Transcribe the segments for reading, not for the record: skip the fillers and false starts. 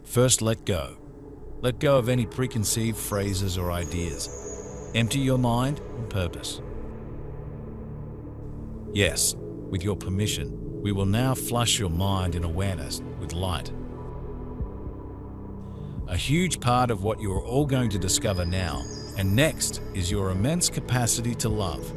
First, let go. Let go of any preconceived phrases or ideas. Empty your mind on purpose. Yes, with your permission, we will now flush your mind in awareness with light. A huge part of what you are all going to discover now and next is your immense capacity to love.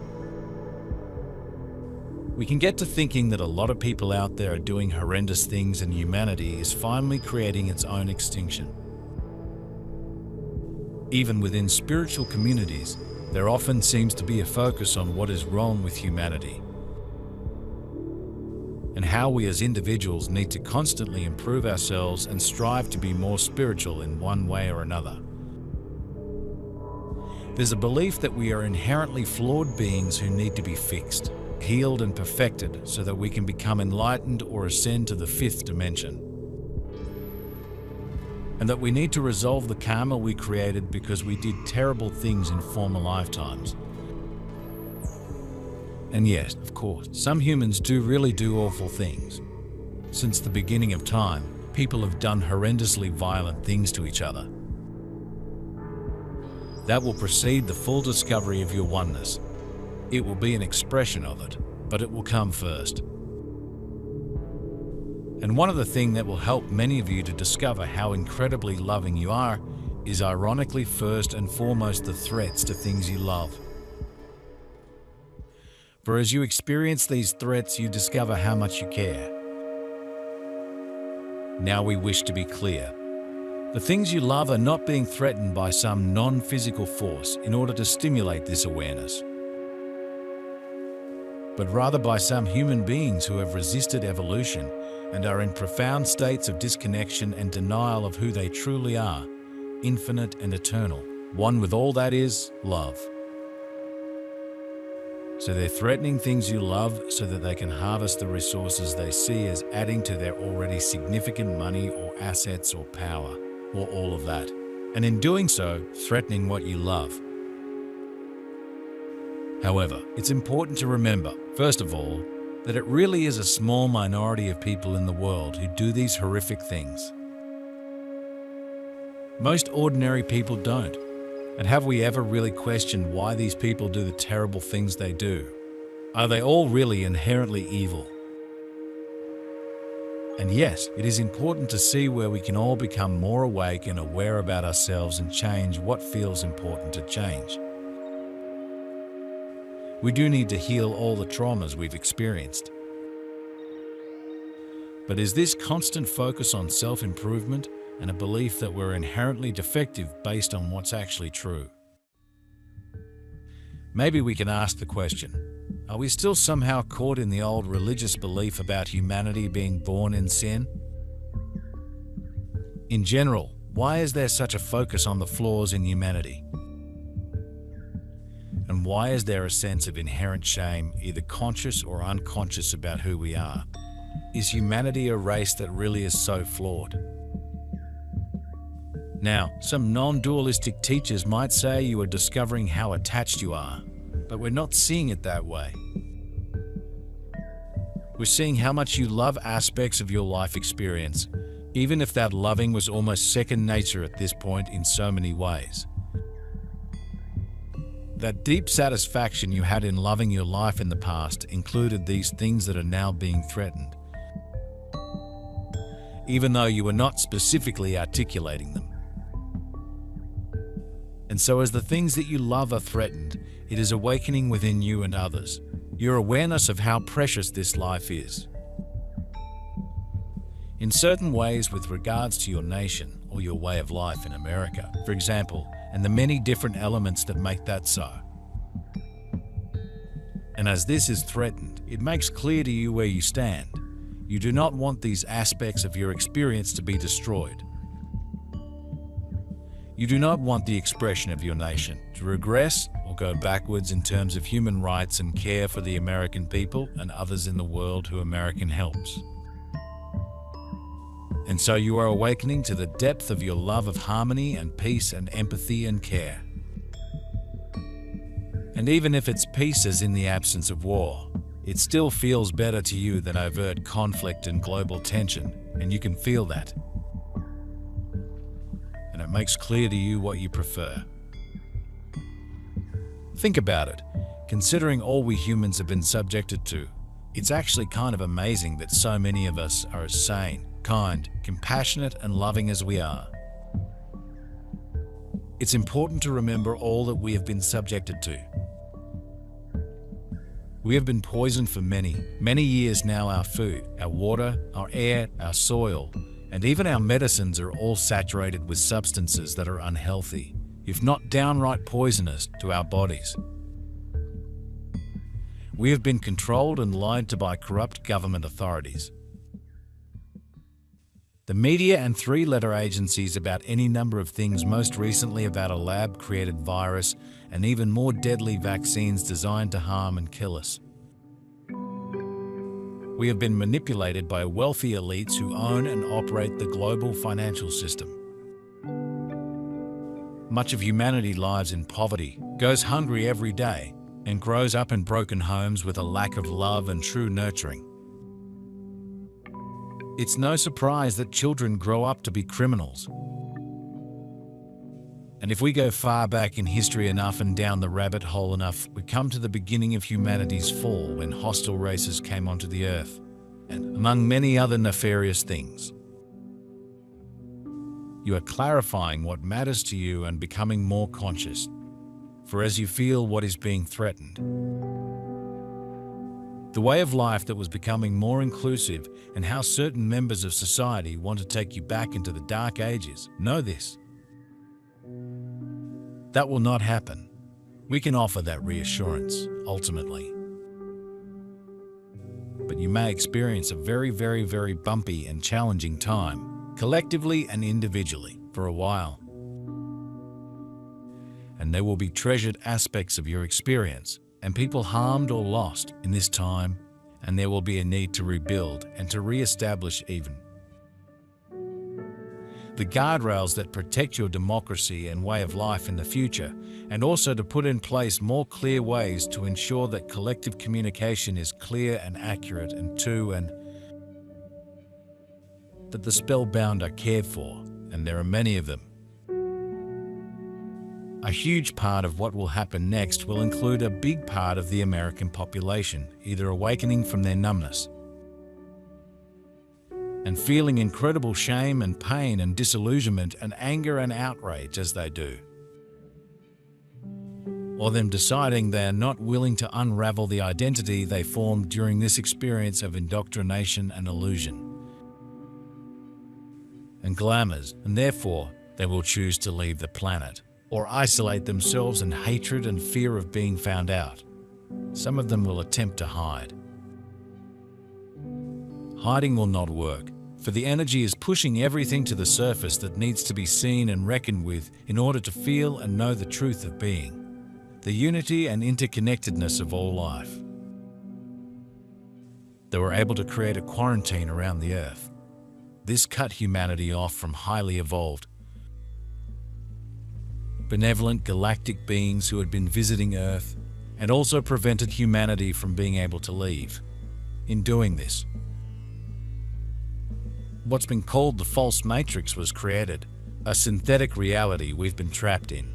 We can get to thinking that a lot of people out there are doing horrendous things and humanity is finally creating its own extinction. Even within spiritual communities, there often seems to be a focus on what is wrong with humanity and how we as individuals need to constantly improve ourselves and strive to be more spiritual in one way or another. There's a belief that we are inherently flawed beings who need to be fixed, healed and perfected so that we can become enlightened or ascend to the fifth dimension. And that we need to resolve the karma we created because we did terrible things in former lifetimes. And yes, of course, some humans do really do awful things. Since the beginning of time, people have done horrendously violent things to each other. That will precede the full discovery of your oneness. It will be an expression of it, but it will come first. And one of the things that will help many of you to discover how incredibly loving you are is ironically first and foremost the threats to things you love. For as you experience these threats, you discover how much you care. Now we wish to be clear. The things you love are not being threatened by some non-physical force in order to stimulate this awareness, but rather by some human beings who have resisted evolution and are in profound states of disconnection and denial of who they truly are, infinite and eternal, one with all that is love. So they're threatening things you love so that they can harvest the resources they see as adding to their already significant money or assets or power, or all of that. And in doing so, threatening what you love. However, it's important to remember, first of all, that it really is a small minority of people in the world who do these horrific things. Most ordinary people don't. And have we ever really questioned why these people do the terrible things they do? Are they all really inherently evil? And yes, it is important to see where we can all become more awake and aware about ourselves and change what feels important to change. We do need to heal all the traumas we've experienced. But is this constant focus on self-improvement and a belief that we're inherently defective based on what's actually true? Maybe we can ask the question, are we still somehow caught in the old religious belief about humanity being born in sin? In general, why is there such a focus on the flaws in humanity? And why is there a sense of inherent shame, either conscious or unconscious, about who we are? Is humanity a race that really is so flawed? Now, some non-dualistic teachers might say you are discovering how attached you are, but we're not seeing it that way. We're seeing how much you love aspects of your life experience, even if that loving was almost second nature at this point in so many ways. That deep satisfaction you had in loving your life in the past included these things that are now being threatened, even though you were not specifically articulating them. And so as the things that you love are threatened, it is awakening within you and others your awareness of how precious this life is. In certain ways with regards to your nation or your way of life in America, for example, and the many different elements that make that so. And as this is threatened, it makes clear to you where you stand. You do not want these aspects of your experience to be destroyed. You do not want the expression of your nation to regress or go backwards in terms of human rights and care for the American people and others in the world who America helps. And so you are awakening to the depth of your love of harmony and peace and empathy and care. And even if it's peace as in the absence of war, it still feels better to you than overt conflict and global tension, and you can feel that. and it makes clear to you what you prefer. Think about it. Considering all we humans have been subjected to, it's actually kind of amazing that so many of us are as sane, kind, compassionate, and loving as we are. It's important to remember all that we have been subjected to. We have been poisoned for many, many years now. Our food, our water, our air, our soil, and even our medicines are all saturated with substances that are unhealthy, if not downright poisonous, to our bodies. We have been controlled and lied to by corrupt government authorities. The media and three-letter agencies about any number of things, most recently about a lab-created virus and even more deadly vaccines designed to harm and kill us. We have been manipulated by wealthy elites who own and operate the global financial system. Much of humanity lives in poverty, goes hungry every day, and grows up in broken homes with a lack of love and true nurturing. It's no surprise that children grow up to be criminals. And if we go far back in history enough and down the rabbit hole enough, we come to the beginning of humanity's fall when hostile races came onto the earth, and among many other nefarious things. You are clarifying what matters to you and becoming more conscious, for as you feel what is being threatened, the way of life that was becoming more inclusive, and how certain members of society want to take you back into the dark ages. Know this. That will not happen. We can offer that reassurance, ultimately. But you may experience a very, very, very bumpy and challenging time, collectively and individually, for a while. And there will be treasured aspects of your experience and people harmed or lost in this time, and there will be a need to rebuild and to re-establish even the guardrails that protect your democracy and way of life in the future, and also to put in place more clear ways to ensure that collective communication is clear and accurate, and that the spellbound are cared for, and there are many of them. A huge part of what will happen next will include a big part of the American population either awakening from their numbness and feeling incredible shame and pain and disillusionment and anger and outrage as they do, or them deciding they are not willing to unravel the identity they formed during this experience of indoctrination and illusion and glamours, and therefore they will choose to leave the planet or isolate themselves in hatred and fear of being found out. Some of them will attempt to hide. Hiding will not work, for the energy is pushing everything to the surface that needs to be seen and reckoned with in order to feel and know the truth of being, the unity and interconnectedness of all life. They were able to create a quarantine around the earth. This cut humanity off from highly evolved, benevolent galactic beings who had been visiting Earth, and also prevented humanity from being able to leave. In doing this, what's been called the false matrix was created, a synthetic reality we've been trapped in.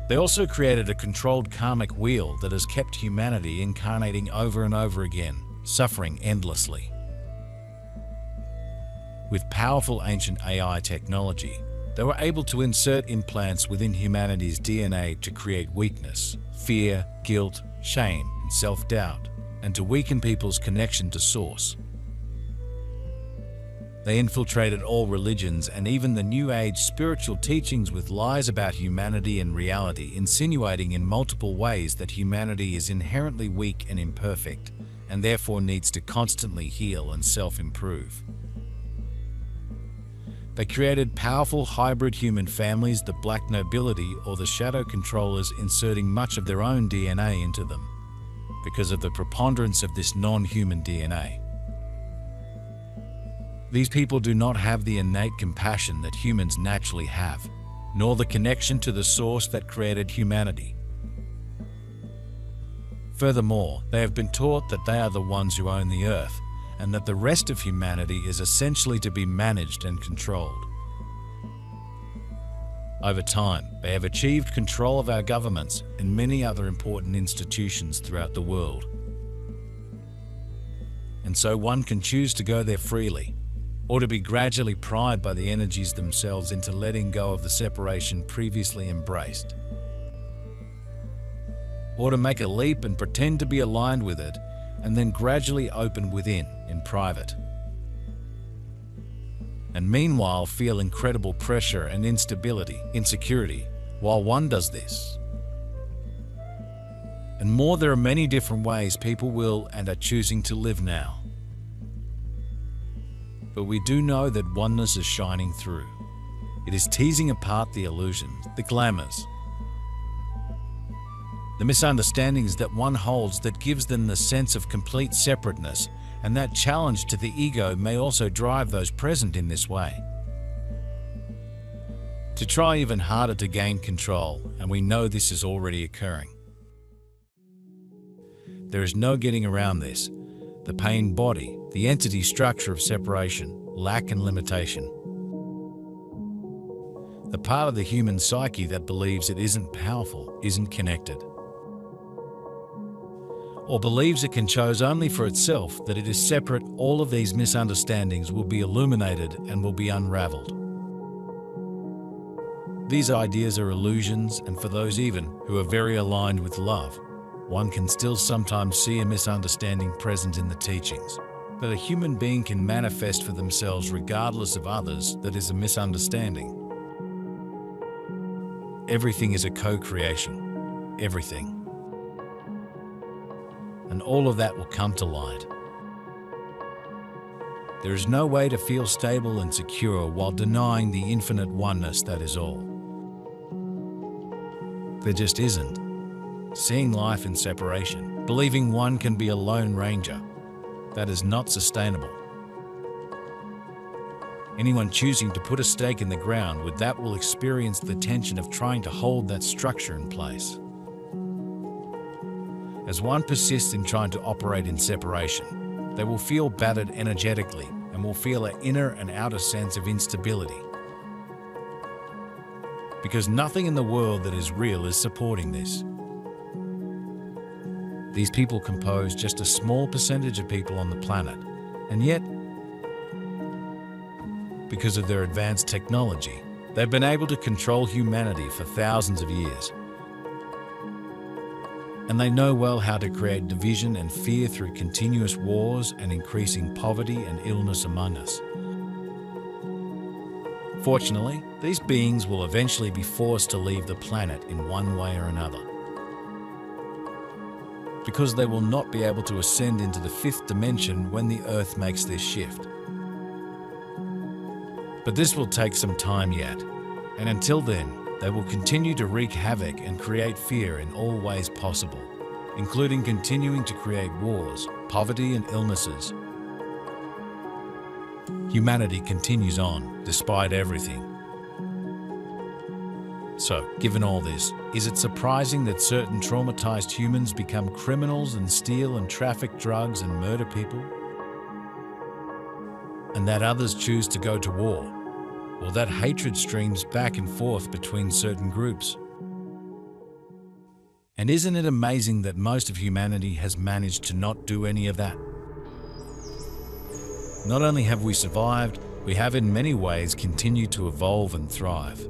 They also created a controlled karmic wheel that has kept humanity incarnating over and over again, suffering endlessly. With powerful ancient AI technology, they were able to insert implants within humanity's DNA to create weakness, fear, guilt, shame, and self-doubt, and to weaken people's connection to Source. They infiltrated all religions and even the New Age spiritual teachings with lies about humanity and reality, insinuating in multiple ways that humanity is inherently weak and imperfect, and therefore needs to constantly heal and self-improve. They created powerful hybrid human families, the black nobility or the shadow controllers, inserting much of their own DNA into them because of the preponderance of this non-human DNA. These people do not have the innate compassion that humans naturally have, nor the connection to the source that created humanity. Furthermore, they have been taught that they are the ones who own the earth, and that the rest of humanity is essentially to be managed and controlled. Over time, they have achieved control of our governments and many other important institutions throughout the world. And so one can choose to go there freely, or to be gradually pried by the energies themselves into letting go of the separation previously embraced. Or to make a leap and pretend to be aligned with it, and then gradually open within, in private. And meanwhile feel incredible pressure and instability, insecurity, while one does this. And more, there are many different ways people will and are choosing to live now. But we do know that oneness is shining through. It is teasing apart the illusions, the glamours, the misunderstandings that one holds that gives them the sense of complete separateness, and that challenge to the ego may also drive those present in this way to try even harder to gain control, and we know this is already occurring. There is no getting around this. The pain body, the entity structure of separation, lack and limitation. The part of the human psyche that believes it isn't powerful, isn't connected, or believes it can choose only for itself, that it is separate. All of these misunderstandings will be illuminated and will be unraveled. These ideas are illusions, and for those even who are very aligned with love, one can still sometimes see a misunderstanding present in the teachings. That a human being can manifest for themselves regardless of others, that is a misunderstanding. Everything is a co-creation. Everything. And all of that will come to light. There is no way to feel stable and secure while denying the infinite oneness that is all. There just isn't. Seeing life in separation, believing one can be a lone ranger, that is not sustainable. Anyone choosing to put a stake in the ground with that will experience the tension of trying to hold that structure in place. As one persists in trying to operate in separation, they will feel battered energetically and will feel an inner and outer sense of instability. Because nothing in the world that is real is supporting this. These people compose just a small percentage of people on the planet, and yet, because of their advanced technology, they've been able to control humanity for thousands of years. And they know well how to create division and fear through continuous wars and increasing poverty and illness among us. Fortunately, these beings will eventually be forced to leave the planet in one way or another, because they will not be able to ascend into the fifth dimension when the Earth makes this shift. But this will take some time yet, and until then, they will continue to wreak havoc and create fear in all ways possible, including continuing to create wars, poverty, and illnesses. Humanity continues on, despite everything. So, given all this, is it surprising that certain traumatized humans become criminals and steal and traffic drugs and murder people? And that others choose to go to war? Or that hatred streams back and forth between certain groups? And isn't it amazing that most of humanity has managed to not do any of that? Not only have we survived, we have in many ways continued to evolve and thrive.